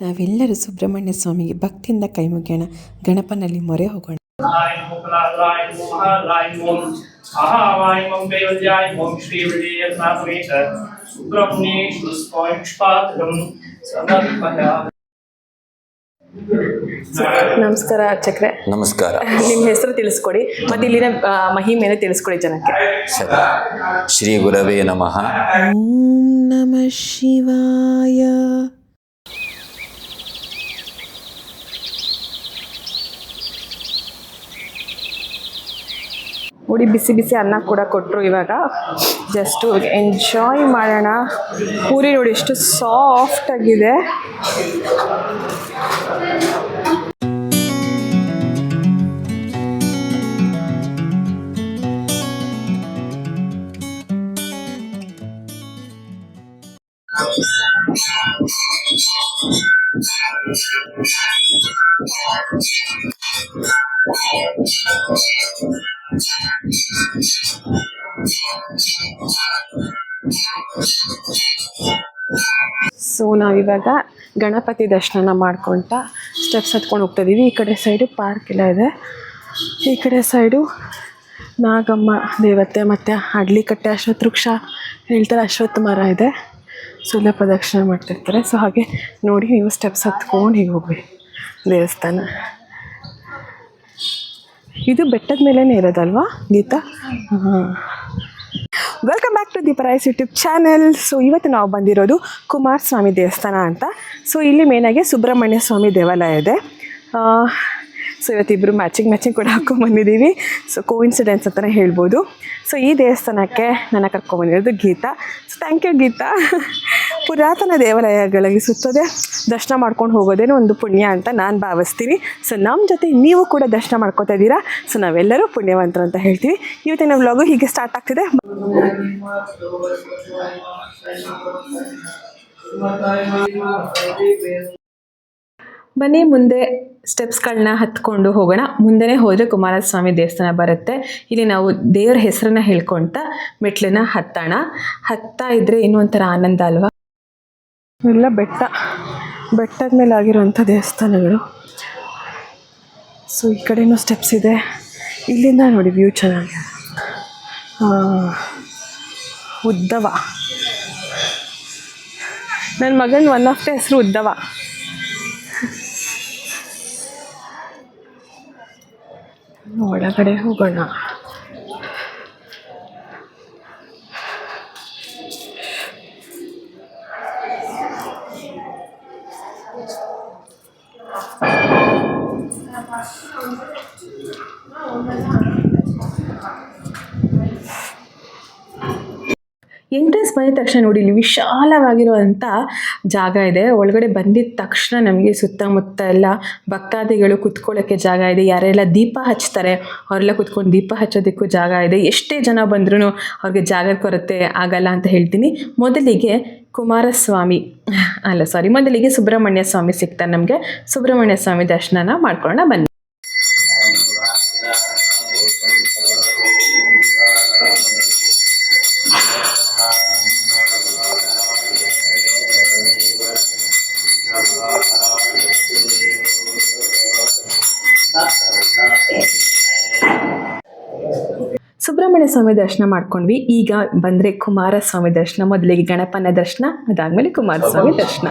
ನಾವೆಲ್ಲರೂ ಸುಬ್ರಹ್ಮಣ್ಯ ಸ್ವಾಮಿಗೆ ಭಕ್ತಿಯಿಂದ ಕೈ ಮುಗಿಯೋಣ, ಗಣಪನಲ್ಲಿ ಮೊರೆ ಹೋಗೋಣ. ನಮಸ್ಕಾರ ಚಕ್ರೆ. ನಮಸ್ಕಾರ. ನಿಮ್ಮ ಹೆಸರು ತಿಳಿಸ್ಕೊಡಿ ಮತ್ತು ಇಲ್ಲಿನ ಮಹಿಮೆಯನ್ನು ತಿಳಿಸ್ಕೊಡಿ ಜನಕ್ಕೆ. ಶ್ರೀ ಗುರವೇ ನಮಃ. ಓಂ ನಮಃ ಶಿವಾಯ. ನೋಡಿ ಬಿಸಿ ಬಿಸಿ ಅನ್ನ ಕೂಡ ಕೊಟ್ಟರು. ಇವಾಗ ಜಸ್ಟು ಎಂಜಾಯ್ ಮಾಡೋಣ. ಪೂರಿ ನೋಡಿ ಎಷ್ಟು ಸಾಫ್ಟ್ ಆಗಿದೆ. ಸೊ ನಾವಿವಾಗ ಗಣಪತಿ ದರ್ಶನ ಮಾಡ್ಕೊತ ಸ್ಟೆಪ್ಸ್ ಹತ್ಕೊಂಡು ಹೋಗ್ತಾ ಇದ್ದೀವಿ. ಈ ಕಡೆ ಸೈಡು ಪಾರ್ಕ್ ಎಲ್ಲ ಇದೆ, ಈ ಕಡೆ ಸೈಡು ನಾಗಮ್ಮ ದೇವತೆ ಮತ್ತು ಅಡ್ಲಿಕಟ್ಟೆ ಅಶ್ವತ್ಥ ವೃಕ್ಷ ಹೇಳ್ತಾರೆ, ಅಶ್ವತ್ಥ ಮರ ಇದೆ. ಸುಳ್ಳ ಪ್ರದಕ್ಷಿಣೆ ಮಾಡ್ತಿರ್ತಾರೆ. ಸೊ ಹಾಗೆ ನೋಡಿ ನೀವು ಸ್ಟೆಪ್ಸ್ ಹತ್ಕೊಂಡು ಹೀಗೆ ಹೋಗ್ಬೇಕು ದೇವಸ್ಥಾನ. ಇದು ಬೆಟ್ಟದ ಮೇಲೇ ಇರೋದಲ್ವಾ ಗೀತಾ? ಹಾಂ. Welcome back to Deepa Rai's YouTube channel. So ಇವತ್ತು ನಾವು ಬಂದಿರೋದು ಕುಮಾರಸ್ವಾಮಿ ದೇವಸ್ಥಾನ ಅಂತ. ಸೊ ಇಲ್ಲಿ ಮೇನಾಗಿ ಸುಬ್ರಹ್ಮಣ್ಯ ಸ್ವಾಮಿ ದೇವಾಲಯ ಇದೆ. ಸೊ ಇವತ್ತಿಬ್ಬರು ಮ್ಯಾಚಿಂಗ್ ಕೂಡ ಹಾಕ್ಕೊಂಬಂದಿದ್ದೀವಿ. ಸೊ ಕೋಇನ್ಸಿಡೆನ್ಸ್ ಅಂತಲೇ ಹೇಳ್ಬೋದು. ಸೊ ಈ ದೇವಸ್ಥಾನಕ್ಕೆ ನನ್ನ ಕರ್ಕೊಂಬಂದಿರೋದು Geeta. So thank you Geeta. ಪುರಾತನ ದೇವಾಲಯಗಳಿಗೆ ಸುತ್ತದೆ ದರ್ಶನ ಮಾಡ್ಕೊಂಡು ಹೋಗೋದೇನೋ ಒಂದು ಪುಣ್ಯ ಅಂತ ನಾನು ಭಾವಿಸ್ತೀನಿ. ಸೊ ನಮ್ಮ ಜೊತೆ ನೀವು ಕೂಡ ದರ್ಶನ ಮಾಡ್ಕೊತಾ ಇದ್ದೀರಾ. ಸೊ ನಾವೆಲ್ಲರೂ ಪುಣ್ಯವಂತರು ಅಂತ ಹೇಳ್ತೀವಿ. ಇವತ್ತಿನ ವ್ಲಾಗು ಹೀಗೆ ಸ್ಟಾರ್ಟ್ ಆಗ್ತಿದೆ. ಬನ್ನಿ ಮುಂದೆ ಸ್ಟೆಪ್ಸ್ಗಳನ್ನ ಹತ್ಕೊಂಡು ಹೋಗೋಣ. ಮುಂದೆನೇ ಹೋದರೆ ಕುಮಾರಸ್ವಾಮಿ ದೇವಸ್ಥಾನ ಬರುತ್ತೆ. ಇಲ್ಲಿ ನಾವು ದೇವರ ಹೆಸರನ್ನ ಹೇಳ್ಕೊತ ಮೆಟ್ಲನ್ನ ಹತ್ತಾ ಇದ್ದರೆ ಇನ್ನೂ ಒಂಥರ ಆನಂದ ಅಲ್ವಾ. ಎಲ್ಲ ಬೆಟ್ಟದ ಮೇಲೆ ಆಗಿರುವಂಥ ದೇವಸ್ಥಾನಗಳು. ಸೊ ಈ ಕಡೆನೂ ಸ್ಟೆಪ್ಸ್ ಇದೆ. ಇಲ್ಲಿಂದ ನೋಡಿ ವ್ಯೂ ಚೆನ್ನಾಗಿದೆ. ಉದ್ದವ, ನನ್ನ ಮಗನ ಒನ್ ಆಫ್ ದ ಹೆಸರು ಉದ್ದವ. ಒಳಗಡೆ ಹೋಗೋಣ. ಎಂಟ್ರೆನ್ಸ್ ಬಂದಿದ ತಕ್ಷಣ ನೋಡಿ ಇಲ್ಲಿ ವಿಶಾಲವಾಗಿರುವಂಥ ಜಾಗ ಇದೆ. ಒಳಗಡೆ ಬಂದಿದ್ದ ತಕ್ಷಣ ನಮಗೆ ಸುತ್ತಮುತ್ತ ಎಲ್ಲ ಭಕ್ತಾದಿಗಳು ಕುತ್ಕೊಳ್ಳೋಕ್ಕೆ ಜಾಗ ಇದೆ. ಯಾರೆಲ್ಲ ದೀಪ ಹಚ್ತಾರೆ ಅವರೆಲ್ಲ ಕುತ್ಕೊಂಡು ದೀಪ ಹಚ್ಚೋದಕ್ಕೂ ಜಾಗ ಇದೆ. ಎಷ್ಟೇ ಜನ ಬಂದ್ರೂ ಅವ್ರಿಗೆ ಜಾಗದ ಕೊರತೆ ಆಗಲ್ಲ ಅಂತ ಹೇಳ್ತೀನಿ. ಮೊದಲಿಗೆ ಸುಬ್ರಹ್ಮಣ್ಯ ಸ್ವಾಮಿ ಸಿಗ್ತಾರೆ ನಮಗೆ. ಸುಬ್ರಹ್ಮಣ್ಯ ಸ್ವಾಮಿ ದರ್ಶನನ ಮಾಡ್ಕೊಳ್ಳೋಣ ಬನ್ನಿ. ಸುಬ್ರಹ್ಮಣ್ಯ ಸ್ವಾಮಿ ದರ್ಶನ ಮಾಡ್ಕೊಂಡ್ವಿ. ಈಗ ಬಂದರೆ ಕುಮಾರಸ್ವಾಮಿ ದರ್ಶನ. ಮೊದಲಿಗೆ ಗಣಪನ ದರ್ಶನ, ಅದಾದಮೇಲೆ ಕುಮಾರಸ್ವಾಮಿ ದರ್ಶನ.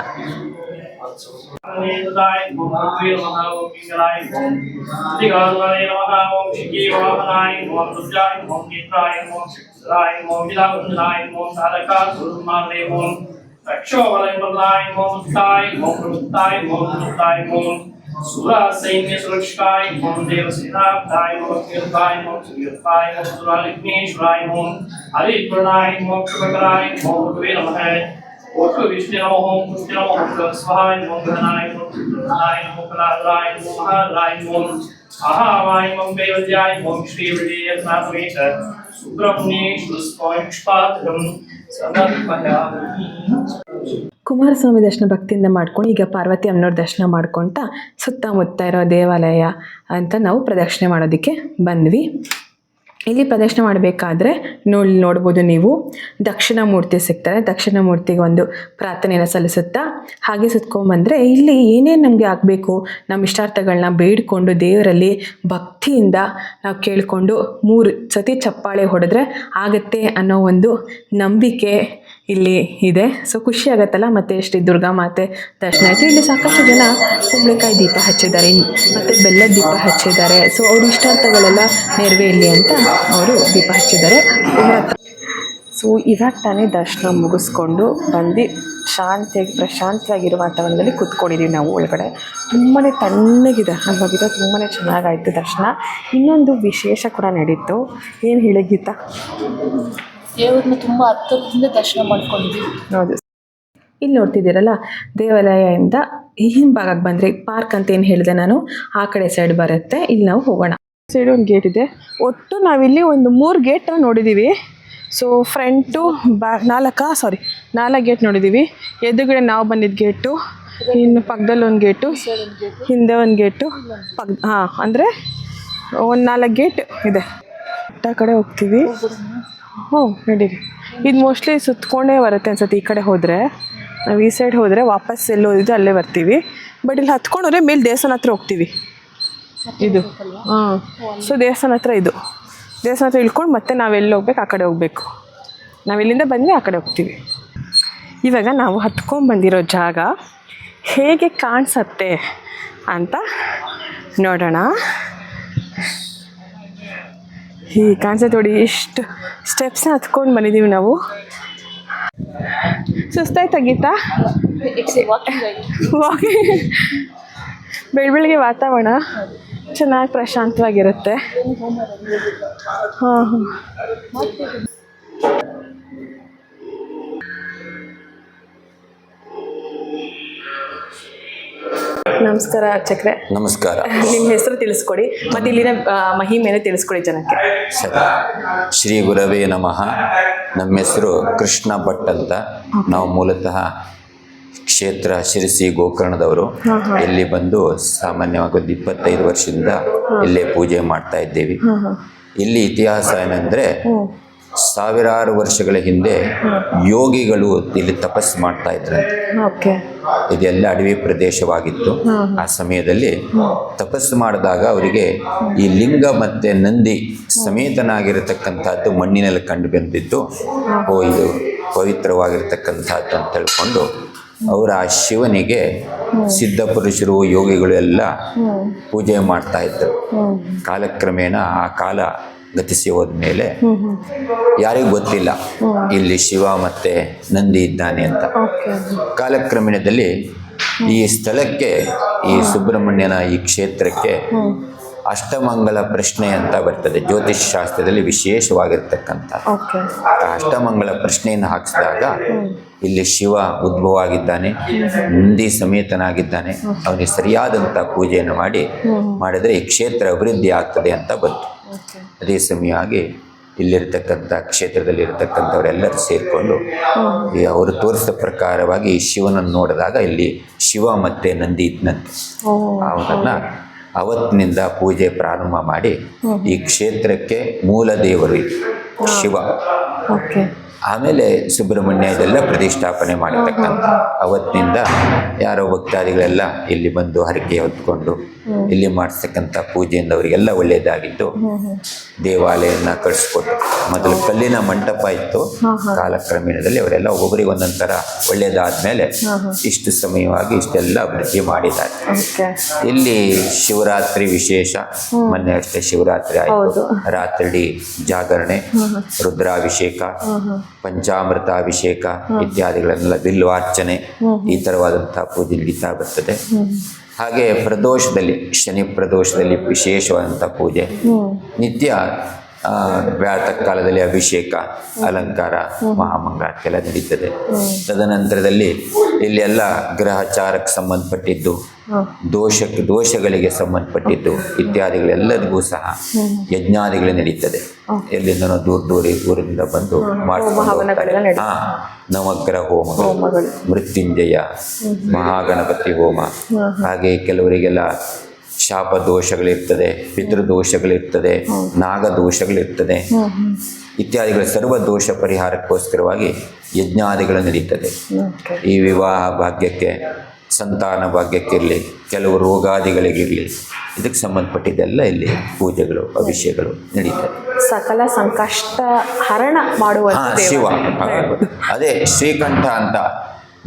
Sura Sainya Surashkai Om Deva Sinaptai Om Kirtai Om Suyatpai Om Suralikneshwarai Om Hari Pranai Om Shubhakarai Om Bhagavena Mahai Om Vishnu Namo Om Krishna Namo Om Svahai Om Ghanai Om Ghanai Om Kaladrai Om Mahadrai Om Ahavai Om Devadhyai Om Shri Vidya Snathameta Subramneshwar Spoinchpatam Sanatpayami. Kumaraswamy ದರ್ಶನ ಭಕ್ತಿಯಿಂದ ಮಾಡ್ಕೊಂಡು ಈಗ ಪಾರ್ವತಿ ಅಮ್ಮನವ್ರ ದರ್ಶನ ಮಾಡ್ಕೊತ ಸುತ್ತಮುತ್ತ ಇರೋ ದೇವಾಲಯ ಅಂತ ನಾವು ಪ್ರದಕ್ಷಿಣೆ ಮಾಡೋದಕ್ಕೆ ಬಂದ್ವಿ. ಇಲ್ಲಿ ಪ್ರದರ್ಶನ ಮಾಡಬೇಕಾದ್ರೆ ನೋಡ್ಬೋದು ನೀವು ದಕ್ಷಿಣ ಮೂರ್ತಿ ಸಿಗ್ತಾರೆ. ದಕ್ಷಿಣ ಮೂರ್ತಿಗೆ ಒಂದು ಪ್ರಾರ್ಥನೆಯನ್ನು ಸಲ್ಲಿಸುತ್ತಾ ಹಾಗೆ ಸುತ್ಕೊಂಡ್ಬಂದರೆ ಇಲ್ಲಿ ಏನೇನು ನಮಗೆ ಆಗಬೇಕು, ನಮ್ಮ ಇಷ್ಟಾರ್ಥಗಳನ್ನ ಬೇಡಿಕೊಂಡು ದೇವರಲ್ಲಿ ಭಕ್ತಿಯಿಂದ ನಾವು ಕೇಳಿಕೊಂಡು 3 ಸತಿ ಚಪ್ಪಾಳೆ ಹೊಡೆದ್ರೆ ಆಗತ್ತೆ ಅನ್ನೋ ಒಂದು ನಂಬಿಕೆ ಇಲ್ಲಿ ಇದೆ. ಸೊ ಖುಷಿ ಆಗುತ್ತಲ್ಲ. ಮತ್ತು ಶ್ರೀ ದುರ್ಗಾ ಮಾತೆ ದರ್ಶನ ಆಯಿತು. ಇಲ್ಲಿ ಸಾಕಷ್ಟು ಜನ ಕುಂಬಳಕಾಯಿ ದೀಪ ಹಚ್ಚಿದ್ದಾರೆ ಮತ್ತು ಬೆಲ್ಲದ ದೀಪ ಹಚ್ಚಿದ್ದಾರೆ. ಸೊ ಅವ್ರ ಇಷ್ಟಾರ್ಥಗಳೆಲ್ಲ ನೆರವೇರಲಿ ಅಂತ ಅವರು ದೀಪ ಹಚ್ಚಿದ್ದಾರೆ. ಸೊ ಇವಾಗ ತಾನೇ ದರ್ಶನ ಮುಗಿಸ್ಕೊಂಡು ಬಂದು ಪ್ರಶಾಂತಿಯಾಗಿರೋ ವಾತಾವರಣದಲ್ಲಿ ಕೂತ್ಕೊಂಡಿದ್ದೀವಿ ನಾವು ಒಳಗಡೆ. ತುಂಬಾ ತಣ್ಣಗಿದೆ ಅಲ್ವಾ ಗೀತಾ? ತುಂಬಾ ಚೆನ್ನಾಗಾಯಿತು ದರ್ಶನ. ಇನ್ನೊಂದು ವಿಶೇಷ ಕೂಡ ನಡೀತು. ಏನು ಹೇಳಿ ಗೀತಾ? ದೇವ್ರನ್ನ ತುಂಬ ಹತ್ತಿರದಿಂದ ದರ್ಶನ ಮಾಡ್ಕೊಂಡಿದ್ದೀವಿ. ಹೌದು, ಇಲ್ಲಿ ನೋಡ್ತಿದ್ದೀರಲ್ಲ, ದೇವಾಲಯದಿಂದ ಈಗಿನ ಭಾಗಕ್ಕೆ ಬಂದರೆ ಪಾರ್ಕ್ ಅಂತ ಏನು ಹೇಳಿದೆ ನಾನು, ಆ ಕಡೆ ಸೈಡ್ ಬರುತ್ತೆ. ಇಲ್ಲಿ ನಾವು ಹೋಗೋಣ. ಸೈಡ್ ಒಂದು ಗೇಟ್ ಇದೆ. ಒಟ್ಟು ನಾವಿಲ್ಲಿ ಒಂದು 3 ಗೇಟನ್ನು ನೋಡಿದ್ದೀವಿ. ಸೊ ಫ್ರಂಟು ನಾಲ್ಕು ಗೇಟ್ ನೋಡಿದ್ದೀವಿ. ಎದುರುಗಡೆ ನಾವು ಬಂದಿದ್ದ ಗೇಟು, ಇನ್ನು ಪಕ್ಕದಲ್ಲಿ ಒಂದು ಗೇಟು, ಹಿಂದೆ ಒಂದು ಗೇಟು, ಅಂದರೆ ಒಂದು 4 ಗೇಟ್ ಇದೆ. ಆ ಕಡೆ ಹೋಗ್ತೀವಿ. ನಡೀರಿ. ಇದು ಮೋಸ್ಟ್ಲಿ ಸುತ್ತಕೊಂಡೇ ಬರುತ್ತೆ ಅನ್ಸುತ್ತೆ. ಈ ಕಡೆ ಹೋದರೆ, ನಾವು ಈ ಸೈಡ್ ಹೋದರೆ ವಾಪಸ್ ಎಲ್ಲೋದಿದ್ದು ಅಲ್ಲೇ ಬರ್ತೀವಿ. ಬಟ್ ಇಲ್ಲಿ ಹತ್ಕೊಂಡೋದ್ರೆ ಮೇಲೆ ದೇವಸ್ಥಾನ ಹತ್ರ ಹೋಗ್ತೀವಿ. ಇದು ಸೊ ದೇವಸ್ಥಾನ ಹತ್ರ ದೇವಸ್ಥಾನ ಹತ್ರ ಇಳ್ಕೊಂಡು ಮತ್ತೆ ನಾವೆಲ್ಲಿ ಹೋಗ್ಬೇಕು ಆ ಕಡೆ ಹೋಗಬೇಕು. ನಾವು ಇಲ್ಲಿಂದ ಬಂದರೆ ಆ ಕಡೆ ಹೋಗ್ತೀವಿ. ಇವಾಗ ನಾವು ಹತ್ಕೊಂಡ್ಬಂದಿರೋ ಜಾಗ ಹೇಗೆ ಕಾಣಿಸತ್ತೆ ಅಂತ ನೋಡೋಣ. ಹೀಗೆ ಕಾಣಿಸುತ್ತೆ ನೋಡಿ. ಇಷ್ಟು ಸ್ಟೆಪ್ಸ್ನ ಹತ್ಕೊಂಡು ಬಂದಿದ್ದೀವಿ ನಾವು. ಸುಸ್ತಾಯ್ತಾ ಗೀತಾ? ವಾಕಿಂಗ್. ಬೆಳಗ್ಗೆ ವಾತಾವರಣ ಚೆನ್ನಾಗಿ ಪ್ರಶಾಂತವಾಗಿರುತ್ತೆ. ಹಾಂ. ನಮಸ್ಕಾರ ಚಕ್ರೆ. ನಮಸ್ಕಾರ. ನಿಮ್ಮ ಹೆಸರು ತಿಳಿಸ್ಕೊಡಿ ಮತ್ತು ಇಲ್ಲಿನ ಮಹಿಮೆಯನ್ನು ತಿಳಿಸ್ಕೊಡಿ ಜನಕ್ಕೆ. ಶ್ರೀ ಗುರವೇ ನಮಃ. ನಮ್ಮ ಹೆಸರು ಕೃಷ್ಣ ಭಟ್ ಅಂತ. ನಾವು ಮೂಲತಃ ಕ್ಷೇತ್ರ ಶಿರಸಿ ಗೋಕರ್ಣದವರು. ಇಲ್ಲಿ ಬಂದು ಸಾಮಾನ್ಯವಾಗಿ ಒಂದು 25 ವರ್ಷದಿಂದ ಇಲ್ಲೇ ಪೂಜೆ ಮಾಡ್ತಾ ಇದ್ದೇವೆ. ಇಲ್ಲಿ ಇತಿಹಾಸ ಏನಂದರೆ, ಸಾವಿರಾರು ವರ್ಷಗಳ ಹಿಂದೆ ಯೋಗಿಗಳು ಇಲ್ಲಿ ತಪಸ್ಸು ಮಾಡ್ತಾ ಇದ್ರಂತೆ. ಇದೆಲ್ಲ ಅಡವಿ ಪ್ರದೇಶವಾಗಿತ್ತು. ಆ ಸಮಯದಲ್ಲಿ ತಪಸ್ಸು ಮಾಡಿದಾಗ ಅವರಿಗೆ ಈ ಲಿಂಗ ಮತ್ತು ನಂದಿ ಸಮೇತನಾಗಿರತಕ್ಕಂಥದ್ದು ಮಣ್ಣಿನಲ್ಲಿ ಕಂಡು ಬಂದಿದ್ದು. ಇದು ಪವಿತ್ರವಾಗಿರ್ತಕ್ಕಂಥದ್ದು ಅಂತ ತಿಳ್ಕೊಂಡು ಅವರ ಆ ಶಿವನಿಗೆ ಸಿದ್ಧ ಪುರುಷರು ಯೋಗಿಗಳು ಎಲ್ಲ ಪೂಜೆ ಮಾಡ್ತಾ ಇದ್ದರು. ಕಾಲಕ್ರಮೇಣ ಆ ಕಾಲ ಗತಿಸಿ ಹೋದ್ಮೇಲೆ ಯಾರಿಗೂ ಗೊತ್ತಿಲ್ಲ ಇಲ್ಲಿ ಶಿವ ಮತ್ತು ನಂದಿ ಇದ್ದಾನೆ ಅಂತ. ಕಾಲಕ್ರಮೇಣದಲ್ಲಿ ಈ ಸ್ಥಳಕ್ಕೆ, ಈ ಸುಬ್ರಹ್ಮಣ್ಯನ ಈ ಕ್ಷೇತ್ರಕ್ಕೆ ಅಷ್ಟಮಂಗಲ ಪ್ರಶ್ನೆ ಅಂತ ಬರ್ತದೆ. ಜ್ಯೋತಿಷ್ ಶಾಸ್ತ್ರದಲ್ಲಿ ವಿಶೇಷವಾಗಿರ್ತಕ್ಕಂಥ ಅಷ್ಟಮಂಗಲ ಪ್ರಶ್ನೆಯನ್ನು ಹಾಕಿಸಿದಾಗ ಇಲ್ಲಿ ಶಿವ ಉದ್ಭವ ಆಗಿದ್ದಾನೆ, ನಂದಿ ಸಮೇತನಾಗಿದ್ದಾನೆ. ಅವನಿಗೆ ಸರಿಯಾದಂಥ ಪೂಜೆಯನ್ನು ಮಾಡಿದರೆ ಈ ಕ್ಷೇತ್ರ ಅಭಿವೃದ್ಧಿ ಆಗ್ತದೆ ಅಂತ ಬಂತು. ಅದೇ ಸಮಯವಾಗಿ ಇಲ್ಲಿರ್ತಕ್ಕಂಥ ಕ್ಷೇತ್ರದಲ್ಲಿರ್ತಕ್ಕಂಥವರೆಲ್ಲರೂ ಸೇರಿಕೊಂಡು ಅವರು ತೋರಿಸಿದ ಪ್ರಕಾರವಾಗಿ ಈ ಶಿವನನ್ನು ನೋಡಿದಾಗ ಇಲ್ಲಿ ಶಿವ ಮತ್ತು ನಂದಿ ಇದ್ದಂತೆ. ಅವನನ್ನು ಅವತ್ತಿನಿಂದ ಪೂಜೆ ಪ್ರಾರಂಭ ಮಾಡಿ ಈ ಕ್ಷೇತ್ರಕ್ಕೆ ಮೂಲ ದೇವರು ಶಿವ, ಆಮೇಲೆ ಸುಬ್ರಹ್ಮಣ್ಯ ಇದೆಲ್ಲ ಪ್ರತಿಷ್ಠಾಪನೆ ಮಾಡಿರ್ತಕ್ಕಂಥ. ಅವತ್ತಿನಿಂದ ಯಾರೋ ಭಕ್ತಾದಿಗಳೆಲ್ಲ ಇಲ್ಲಿ ಬಂದು ಹರಕೆ ಹೊತ್ಕೊಂಡು ಇಲ್ಲಿ ಮಾಡಿಸ್ತಕ್ಕಂಥ ಪೂಜೆಯಿಂದ ಅವರಿಗೆಲ್ಲ ಒಳ್ಳೆಯದಾಗಿತ್ತು. ದೇವಾಲಯನ ಕಟ್ಸ್ಕೊಟ್ಟು, ಮೊದಲು ಕಲ್ಲಿನ ಮಂಟಪ ಇತ್ತು. ಕಾಲಕ್ರಮೇಣದಲ್ಲಿ ಅವರೆಲ್ಲ ಒಬ್ಬೊಬ್ಬರಿಗೆ ಒಂದೊಂದು ಥರ ಒಳ್ಳೆಯದಾದ್ಮೇಲೆ ಇಷ್ಟು ಸಮಯವಾಗಿ ಇಷ್ಟೆಲ್ಲ ಅಭಿವೃದ್ಧಿ ಮಾಡಿದ್ದಾರೆ. ಇಲ್ಲಿ ಶಿವರಾತ್ರಿ ವಿಶೇಷ. ಮೊನ್ನೆ ಅಷ್ಟೇ ಶಿವರಾತ್ರಿ ಆಯಿತು. ರಾತ್ರಿ ಜಾಗರಣೆ, ರುದ್ರಾಭಿಷೇಕ, ಪಂಚಾಮೃತಾಭಿಷೇಕ ಇತ್ಯಾದಿಗಳನ್ನೆಲ್ಲ, ಬಿಲ್ವಾರ್ಚನೆ, ಈ ಥರವಾದಂಥ ಪೂಜೆ ನಡೀತಾ ಬರ್ತದೆ. ಹಾಗೆ ಪ್ರದೋಷದಲ್ಲಿ, ಶನಿ ಪ್ರದೋಷದಲ್ಲಿ ವಿಶೇಷವಾದಂಥ ಪೂಜೆ ನಿತ್ಯ. ವ್ಯಾತ ಕಾಲದಲ್ಲಿ ಅಭಿಷೇಕ, ಅಲಂಕಾರ, ಮಹಾಮಂಗಳಾರತಿಯೆಲ್ಲ ನಡೀತದೆ. ತದನಂತರದಲ್ಲಿ ಇಲ್ಲಿ ಎಲ್ಲ ಗ್ರಹಚಾರಕ್ಕೆ ಸಂಬಂಧಪಟ್ಟಿದ್ದು, ದೋಷಗಳಿಗೆ ಸಂಬಂಧಪಟ್ಟಿದ್ದು ಇತ್ಯಾದಿಗಳೆಲ್ಲರಿಗೂ ಸಹ ಯಜ್ಞಾದಿಗಳು ನಡೀತದೆ. ಎಲ್ಲಿಂದನೋ ದೂರ ಊರಿಂದ ಬಂದು ಮಾಡ್ತಾರೆ. ನವಗ್ರಹ ಹೋಮಗಳು, ಮೃತ್ಯುಂಜಯ, ಮಹಾಗಣಪತಿ ಹೋಮ, ಹಾಗೆ ಕೆಲವರಿಗೆಲ್ಲ ಶಾಪ ದೋಷಗಳಿರ್ತದೆ, ಪಿತೃದೋಷಗಳಿರ್ತದೆ, ನಾಗದೋಷಗಳಿರ್ತದೆ, ಇತ್ಯಾದಿಗಳ ಸರ್ವ ದೋಷ ಪರಿಹಾರಕ್ಕೋಸ್ಕರವಾಗಿ ಯಜ್ಞಾದಿಗಳು ನಡೀತದೆ. ಈ ವಿವಾಹ ಭಾಗ್ಯಕ್ಕೆ, ಸಂತಾನ ಭಾಗ್ಯಕ್ಕಿರಲಿ, ಕೆಲವು ರೋಗಾದಿಗಳಿಗಿರಲಿ, ಇದಕ್ಕೆ ಸಂಬಂಧಪಟ್ಟಿದ್ದೆಲ್ಲ ಇಲ್ಲಿ ಪೂಜೆಗಳು, ಅಭಿಷೇಕಗಳು ನಡೀತದೆ. ಸಕಲ ಸಂಕಷ್ಟ ಹರಣ ಮಾಡುವ ಶಿವ, ಅದೇ ಶ್ರೀಕಂಠ ಅಂತ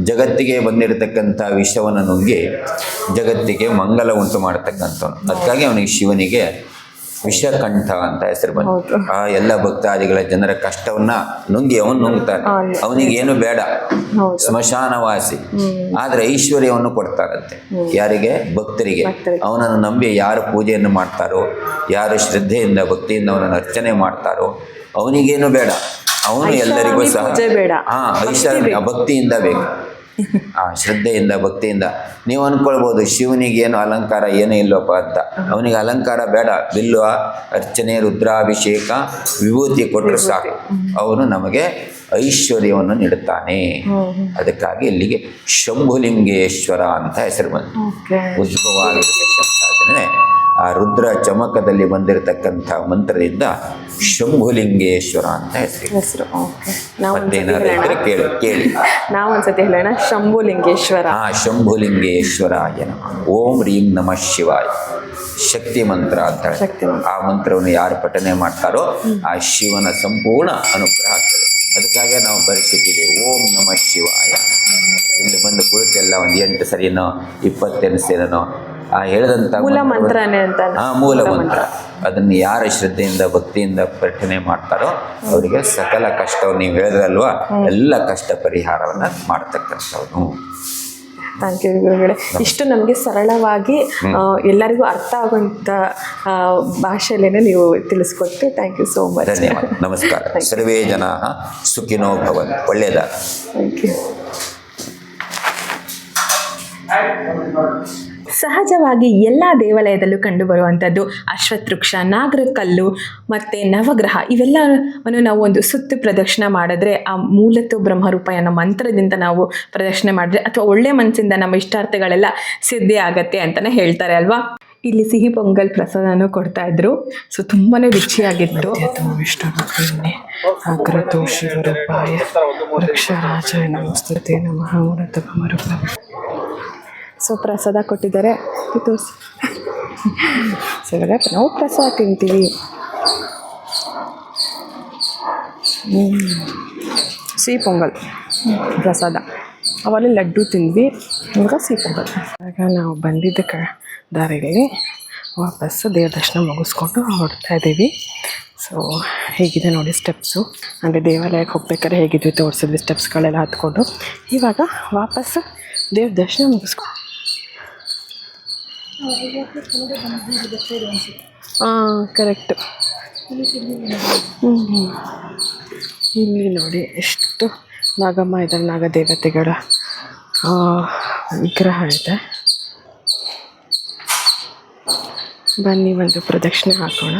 ಜಗತ್ತಿಗೆ ಬಂದಿರತಕ್ಕಂಥ ವಿಷವನ್ನು ನುಂಗಿ ಜಗತ್ತಿಗೆ ಮಂಗಲ ಉಂಟು ಮಾಡತಕ್ಕಂಥವನು. ಅದಕ್ಕಾಗಿ ಅವನಿಗೆ ಶಿವನಿಗೆ ವಿಷಕಂಠ ಅಂತ ಹೆಸರು ಬಂತು. ಆ ಎಲ್ಲ ಭಕ್ತಾದಿಗಳ ಜನರ ಕಷ್ಟವನ್ನ ನುಂಗಿ ಅವನು ನುಂಗ್ತಾನೆ. ಅವನಿಗೆ ಏನು ಬೇಡ, ಸ್ಮಶಾನವಾಸಿ, ಆದ್ರೆ ಐಶ್ವರ್ಯವನ್ನು ಕೊಡ್ತಾರಂತೆ. ಯಾರಿಗೆ? ಭಕ್ತರಿಗೆ. ಅವನನ್ನು ನಂಬಿ ಯಾರು ಪೂಜೆಯನ್ನು ಮಾಡ್ತಾರೋ, ಯಾರು ಶ್ರದ್ಧೆಯಿಂದ ಭಕ್ತಿಯಿಂದ ಅವನನ್ನು ಅರ್ಚನೆ ಮಾಡ್ತಾರೋ ಅವನಿಗೇನು ಬೇಡ, ಅವನು ಎಲ್ಲರಿಗೂ ಸಹ ಐಶ್ವರ್ಯ ಭಕ್ತಿಯಿಂದ ಬೇಕು. ಶ್ರದ್ಧೆಯಿಂದ ಭಕ್ತಿಯಿಂದ. ನೀವು ಅಂದ್ಕೊಳ್ಬೋದು ಶಿವನಿಗೇನು ಅಲಂಕಾರ ಏನೂ ಇಲ್ಲಪ್ಪ ಅಂತ. ಅವನಿಗೆ ಅಲಂಕಾರ ಬೇಡ, ಬಿಲ್ವ ಅರ್ಚನೆ, ರುದ್ರಾಭಿಷೇಕ, ವಿಭೂತಿ ಕೊಟ್ಟರು ಸಾಕು, ಅವನು ನಮಗೆ ಐಶ್ವರ್ಯವನ್ನು ನೀಡುತ್ತಾನೆ. ಅದಕ್ಕಾಗಿ ಇಲ್ಲಿಗೆ ಶಂಭುಲಿಂಗೇಶ್ವರ ಅಂತ ಹೆಸರು ಬಂತು. ಉದ್ಭವ ಆಗಿರತಕ್ಕಂಥದ್ದನ್ನೇ ಆ ರುದ್ರ ಚಮಕದಲ್ಲಿ ಬಂದಿರತಕ್ಕಂಥ ಮಂತ್ರದಿಂದ ಶಂಭುಲಿಂಗೇಶ್ವರ ಅಂತ ಹೆಸರು. ಮತ್ತೇನಾದ್ರೂ ಇದ್ರೆ ಕೇಳಿ. ನಾವು ಒಂದ್ಸತಿ ಹೇಳೋಣ, ಶಂಭುಲಿಂಗೇಶ್ವರ. ಶಂಭುಲಿಂಗೇಶ್ವರಾಯ ನಮಃ. ಓಂ ರೀಂ ನಮಃ ಶಿವಾಯ. ಶಕ್ತಿ ಮಂತ್ರ ಅಂತ ಹೇಳಿ ಆ ಮಂತ್ರವನ್ನು ಯಾರು ಪಠನೆ ಮಾಡ್ತಾರೋ ಆ ಶಿವನ ಸಂಪೂರ್ಣ ಅನುಗ್ರಹ ಆಗ್ತದೆ. ಅದಕ್ಕಾಗಿ ನಾವು ಬರೆಸಿಟ್ಟಿದ್ದೇವೆ ಓಂ ನಮಃ ಶಿವಾಯ. ಇಲ್ಲಿ ಬಂದು ಕುಳಿತೆಲ್ಲ ಒಂದು 8 ಸರಿನೋ 20 ಸೇನೋ ಹೇಳಿದಂಥ ಮೂಲ ಮಂತ್ರನೇ ಅಂತ. ಮೂಲ ಮಂತ್ರ. ಅದನ್ನು ಯಾರ ಶ್ರದ್ಧೆಯಿಂದ ಭಕ್ತಿಯಿಂದ ಪಠನೆ ಮಾಡ್ತಾರೋ ಅವರಿಗೆ ಸಕಲ ಕಷ್ಟವನ್ನು, ನೀವು ಹೇಳಿದ್ರಲ್ವಾ, ಎಲ್ಲ ಕಷ್ಟ ಪರಿಹಾರವನ್ನು ಮಾಡ್ತಕ್ಕಂಥವ್ನು. ಥ್ಯಾಂಕ್ ಯು ಗುರುಗಳೇ. ಇಷ್ಟು ನಮಗೆ ಸರಳವಾಗಿ ಎಲ್ಲರಿಗೂ ಅರ್ಥ ಆಗುವಂಥ ಭಾಷೆಯಲ್ಲೇ ನೀವು ತಿಳಿಸ್ಕೊಟ್ಟು ಥ್ಯಾಂಕ್ ಯು ಸೋ ಮಚ್. ಧನ್ಯವಾದ. ನಮಸ್ಕಾರ. ಸರ್ವೇ ಜನ ಸುಖಿನೋ ಭವಂತು. ಒಳ್ಳೆಯದ. Thank you. ಸಹಜವಾಗಿ ಎಲ್ಲ ದೇವಾಲಯದಲ್ಲೂ ಕಂಡುಬರುವಂಥದ್ದು ಅಶ್ವತ್ಥವೃಕ್ಷ, ನಾಗರಕಲ್ಲು ಮತ್ತು ನವಗ್ರಹ. ಇವೆಲ್ಲವನ್ನು ನಾವು ಒಂದು ಸುತ್ತು ಪ್ರದಕ್ಷಿಣೆ ಮಾಡಿದ್ರೆ, ಆ ಮೂಲತ್ವ ಬ್ರಹ್ಮರೂಪ ಅನ್ನೋ ಮಂತ್ರದಿಂದ ನಾವು ಪ್ರದಕ್ಷಿಣೆ ಮಾಡಿದ್ರೆ ಅಥವಾ ಒಳ್ಳೆ ಮನಸ್ಸಿಂದ ನಮ್ಮ ಇಷ್ಟಾರ್ಥಗಳೆಲ್ಲ ಸಿದ್ಧಿ ಆಗತ್ತೆ ಅಂತಲೇ ಹೇಳ್ತಾರೆ ಅಲ್ವಾ. ಇಲ್ಲಿ ಸಿಹಿ ಪೊಂಗಲ್ ಪ್ರಸಾದನೂ ಕೊಡ್ತಾಯಿದ್ರು. ಸೊ ತುಂಬಾ ರುಚಿಯಾಗಿತ್ತು. ಅಗ್ರತೋ ಶಿವರೂಪಾಯ ವೃಕ್ಷರಾಜಾಯ ನಮಸ್ತುತೆ ನಮಃ ಮೂಲತ್ವ ಬ್ರಹ್ಮರೂಪ. ಸೊ ಪ್ರಸಾದ ಕೊಟ್ಟಿದ್ದಾರೆ, ತೋರಿಸಿ. ಸೊ ಇವಾಗ ನಾವು ಪ್ರಸಾದ ತಿಂತೀವಿ. ಸಿಹಿ ಪೊಂಗಲ್ ಪ್ರಸಾದ. ಅವಾಗಲೇ ಲಡ್ಡು ತಿಂದ್ವಿ, ಇವಾಗ ಸಿಹಿ ಪೊಂಗಲ್. ಆಗ ನಾವು ಬಂದಿದ್ದ ದಾರಿಯಲ್ಲಿ ವಾಪಸ್ಸು ದೇವ್ರ ದರ್ಶನ ಮುಗಿಸ್ಕೊಂಡು ಹೊರಡ್ತಾ ಇದ್ದೀವಿ. ಸೊ ಹೇಗಿದೆ ನೋಡಿ ಸ್ಟೆಪ್ಸು, ಅಂದರೆ ದೇವಾಲಯಕ್ಕೆ ಹೋಗ್ಬೇಕಾದ್ರೆ ಹೇಗಿದ್ವಿ ತೋರಿಸಿದ್ವಿ ಸ್ಟೆಪ್ಸ್ಗಳೆಲ್ಲ ಹತ್ಕೊಂಡು. ಇವಾಗ ವಾಪಸ್ಸು ದೇವ್ರ ದರ್ಶನ ಮುಗಿಸ್ಕೊಂಡು ಕರೆಕ್ಟು. ಇಲ್ಲಿ ನೋಡಿ ಎಷ್ಟು ನಾಗಮ್ಮ ಇದ್ದಾರೆ, ನಾಗದೇವತೆಗಳ ವಿಗ್ರಹ ಇದೆ. ಬನ್ನಿ ಒಂದು ಪ್ರದಕ್ಷಿಣೆ ಹಾಕೋಣ.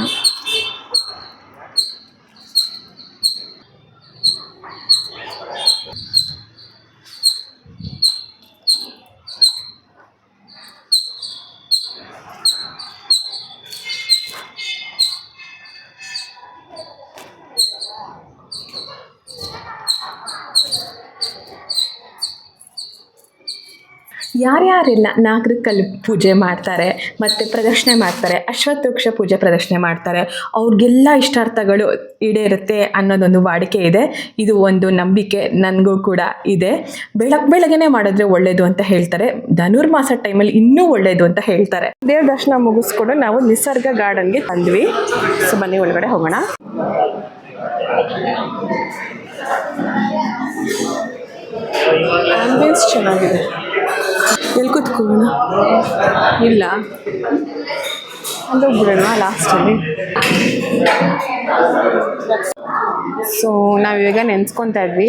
ಯಾರ್ಯಾರೆಲ್ಲ ನಾಗರಕಲ್ಲು ಪೂಜೆ ಮಾಡ್ತಾರೆ ಮತ್ತು ಪ್ರದಕ್ಷಿಣೆ ಮಾಡ್ತಾರೆ, ಅಶ್ವತ್ಥವೃಕ್ಷ ಪೂಜೆ ಪ್ರದಕ್ಷಿಣೆ ಮಾಡ್ತಾರೆ, ಅವ್ರಿಗೆಲ್ಲ ಇಷ್ಟಾರ್ಥಗಳು ಈಡೇರುತ್ತೆ ಅನ್ನೋದೊಂದು ವಾಡಿಕೆ ಇದೆ. ಇದು ಒಂದು ನಂಬಿಕೆ ನನಗೂ ಕೂಡ ಇದೆ. ಬೆಳಗ್ಗೆನೇ ಮಾಡಿದ್ರೆ ಒಳ್ಳೆಯದು ಅಂತ ಹೇಳ್ತಾರೆ. ಧನುರ್ಮಾಸ ಟೈಮಲ್ಲಿ ಇನ್ನೂ ಒಳ್ಳೆಯದು ಅಂತ ಹೇಳ್ತಾರೆ. ದೇವ್ರ ದರ್ಶನ ಮುಗಿಸ್ಕೊಂಡು ನಾವು ನಿಸರ್ಗ ಗಾರ್ಡನ್ಗೆ ಬಂದ್ವಿ. ಸೊ ಬನ್ನಿ ಒಳಗಡೆ ಹೋಗೋಣ. ಆಂಬಿಯನ್ಸ್ ಚೆನ್ನಾಗಿದೆ. ಎಲ್ಲಿ ಕೂತ್ಕೊಳ್ಳೋಣ? ಇಲ್ಲ ಅಲ್ಲೋಗ್ಬಿಡೋಣ ಲಾಸ್ಟಲ್ಲಿ. ಸೊ ನಾವಿವಾಗ ನೆನೆಸ್ಕೊತಾ ಇದ್ವಿ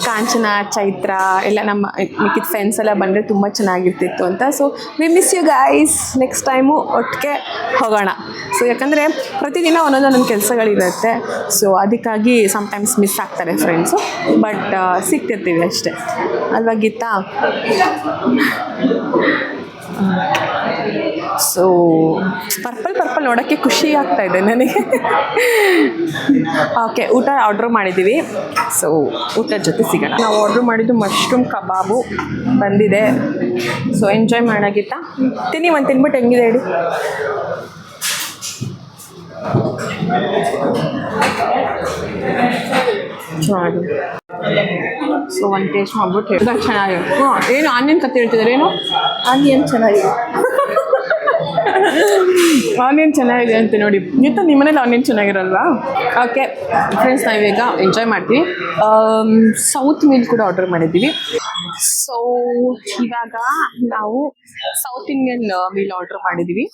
ಕಾಂಚನ, ಚೈತ್ರ ಎಲ್ಲ ನಮ್ಮ ಮಿಕ್ಕಿದ ಫ್ರೆಂಡ್ಸ್ ಎಲ್ಲ ಬಂದರೆ ತುಂಬ ಚೆನ್ನಾಗಿರ್ತಿತ್ತು ಅಂತ. So we miss you guys. Next time ಒಟ್ಟಿಗೆ ಹೋಗೋಣ. ಸೊ ಯಾಕಂದರೆ ಪ್ರತಿದಿನ ಒಂದೊಂದು ಕೆಲಸಗಳಿರುತ್ತೆ. ಸೊ ಅದಕ್ಕಾಗಿ ಸಮ್ಟೈಮ್ಸ್ ಮಿಸ್ ಆಗ್ತಾರೆ ಫ್ರೆಂಡ್ಸು, ಬಟ್ ಸಿಗ್ತಿರ್ತೀವಿ ಅಷ್ಟೇ ಅಲ್ವಾ ಗೀತಾ? ಸೊ ಪರ್ಪಲ್ ನೋಡೋಕ್ಕೆ ಖುಷಿ ಆಗ್ತಾ ಇದೆ ನನಗೆ. ಓಕೆ, ಊಟ ಆರ್ಡ್ರ್ ಮಾಡಿದ್ದೀವಿ. ಸೊ ಊಟದ ಜೊತೆ ಸಿಗೋಣ. ನಾವು ಆರ್ಡ್ರ್ ಮಾಡಿದ್ದು ಮಶ್ರೂಮ್ ಕಬಾಬು ಬಂದಿದೆ. ಸೊ ಎಂಜಾಯ್ ಮಾಡೋಕ್ಕಿಂತ ತಿನ್ನಿ, ಒಂದು ತಿನ್ಬಿಟ್ಟು ಹೆಂಗಿದೆ ಹೇಳಿ. ಚೆನ್ನಾಗಿದೆ. ಸೊ ಒಂದು ಟೇಸ್ಟ್ ಮಾಡ್ಬಿಟ್ಟು ಹೇಳಿ. ಚೆನ್ನಾಗಿದೆ. ಏನು ಆನಿಯನ್ ಕತ್ತಿ ಹೇಳ್ತಿದ್ದಾರೆ? ಏನು ಆನಿಯನ್ ಚೆನ್ನಾಗಿದೆ. ಆನಿಯನ್ ಚೆನ್ನಾಗಿದೆ ಅಂತ ನೋಡಿ. ಗೀತಾ, ನಿಮ್ಮ ಮನೇಲಿ ಆನಿಯನ್ ಚೆನ್ನಾಗಿರಲ್ವಾ? ಓಕೆ ಫ್ರೆಂಡ್ಸ್, ನಾವೀಗ ಎಂಜಾಯ್ ಮಾಡ್ತೀವಿ. ಸೌತ್ ಮೀಲ್ ಕೂಡ ಆರ್ಡರ್ ಮಾಡಿದ್ದೀವಿ. ಸೊ ಇವಾಗ ನಾವು ಸೌತ್ ಇಂಡಿಯನ್ ಮೀಲ್ ಆರ್ಡರ್ ಮಾಡಿದ್ದೀವಿ.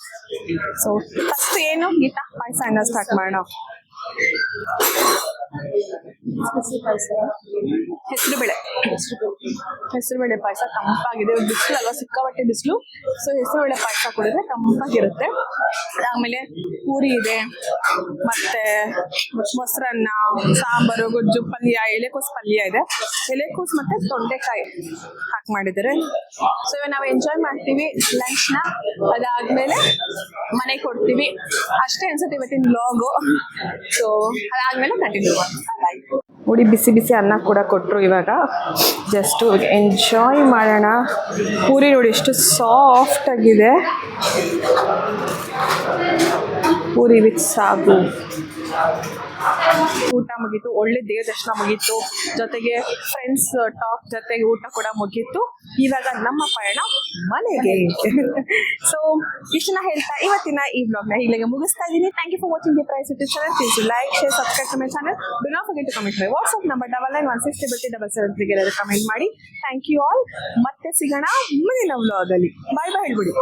ಸೊ ಫಸ್ಟ್ ಏನು ಗೀತಾ, ಪಾಯಸ ಸ್ಟಾರ್ಟ್ ಮಾಡೋಣ. ಹೆಸರುಬೇಳೆ ಪಾಯಸ ತಂಪಾಗಿದೆ. ಬಿಸಿಲು ಅಲ್ವಾ, ಸಿಕ್ಕಾಪಟ್ಟೆ ಬಿಸಿಲು. ಸೊ ಹೆಸರುಬೇಳೆ ಪಾಯಸ ಕುಡಿದ್ರೆ ತಂಪಾಗಿರುತ್ತೆ. ಆಮೇಲೆ ಪೂರಿ ಇದೆ, ಮತ್ತೆ ಮೊಸರನ್ನ, ಸಾಂಬಾರು, ಗೊಜ್ಜು, ಪಲ್ಯ, ಎಲೆಕೋಸು ಪಲ್ಯ ಇದೆ. ಎಲೆಕೋಸು ಮತ್ತೆ ತೊಂಡೆಕಾಯಿ ಹಾಕಿ ಮಾಡಿದ್ದಾರೆ. ಸೊ ಇವಾಗ ನಾವು ಎಂಜಾಯ್ ಮಾಡ್ತೀವಿ ಲಂಚ್ನ. ಅದಾದ್ಮೇಲೆ ಮನೆಗೆ ಕೊಡ್ತೀವಿ. ಅಷ್ಟೇ ಅನ್ಸುತ್ತೆ ಇವತ್ತಿನ ವ್ಲಾಗು. ಸೊ ಅದಾದ್ಮೇಲೆ ಕಂಟಿನ್ಯೂ ಮಾಡಿ. ನೋಡಿ, ಬಿಸಿ ಬಿಸಿ ಅನ್ನ ಕೂಡ ಕೊಟ್ಟರು. ಇವಾಗ ಜಸ್ಟು ಎಂಜಾಯ್ ಮಾಡೋಣ. ಪೂರಿ ನೋಡಿ ಎಷ್ಟು ಸಾಫ್ಟ್ ಆಗಿದೆ. ಪೂರಿ ವಿತ್ ಸಾಗು. ಊಟ ಮುಗೀತು, ಒಳ್ಳೆ ದೇವ ದರ್ಶನ ಮುಗೀತು, ಜೊತೆಗೆ ಫ್ರೆಂಡ್ಸ್ ಟಾಕ್ ಜೊತೆಗೆ ಊಟ ಕೂಡ ಮುಗೀತು. ಇವಾಗ ನಮ್ಮ ಪಯಣ ಮನೆಗೆ. ಸೊ ಇಷ್ಟನ್ನ ಹೇಳ್ತಾ ಇವತ್ತಿನ ಈ ಬ್ಲಾಗ್ನ ಇಲ್ಲಿಗೆ ಮುಗಿಸ್ತಾ ಇದ್ದೀನಿ. Thank you for watching the prize YouTube channel. Please like, share, subscribe to my channel. Do not forget to comment my WhatsApp number 99163377 ಎಲ್ಲರೂ ಕಮೆಂಟ್ ಮಾಡಿ. Thank you all. ಮತ್ತೆ ಸಿಗೋಣ ಮುಂದಿನ ವ್ಲಾಗಲ್ಲಿ. ಬಾಯ್ ಬಾಯ್ ಹೇಳ್ಬಿಡಿ.